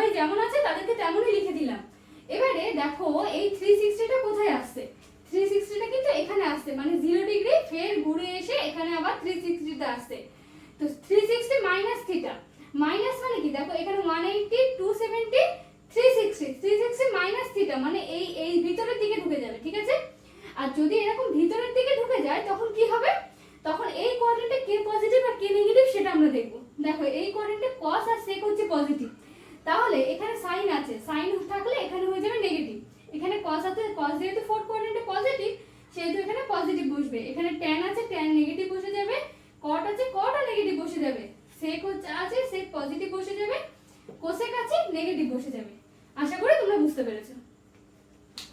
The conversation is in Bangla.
সবাই যেমন আছে তাদেরকে তেমনই লিখে দিলাম। এবারে দেখো এই 360টা কোথায় আসছে, 360টা কিন্তু এখানে আসছে, মানে 0 ডিগ্রি ফের ঘুরে এসে এখানে আবার 360টা আসছে। তো 360 মাইনাস থিটা, মাইনাস মানে কি দেখো এখানে 180 270 360, 360 মাইনাস থিটা মানে এই এই ভিতরের দিকে ঢুকে যাবে, ঠিক আছে। আর যদি এরকম ভিতরের দিকে ঢুকে যায় তখন কি হবে, তখন এই কোঅর্ডিনেটে কে পজিটিভ আর কে নেগেটিভ সেটা আমরা দেখব। দেখো এই কোঅর্ডিনেটে cos আর sec হচ্ছে পজিটিভ, তাহলে এখানে সাইন আছে, সাইন থাকলে এখানে হয়ে যাবে নেগেটিভ। এখানে cos আছে, cos যেহেতু ফোর্থ কোঅর্ডিনেটে পজিটিভ সেহেতু এখানে পজিটিভ বসবে। এখানে tan আছে, tan নেগেটিভ বসে যাবে। cot আছে, cot আর নেগেটিভ বসে যাবে। sec আছে, sec পজিটিভ বসে যাবে। cosec আছে, নেগেটিভ বসে যাবে। আশা করি তোমরা বুঝতে পেরেছো।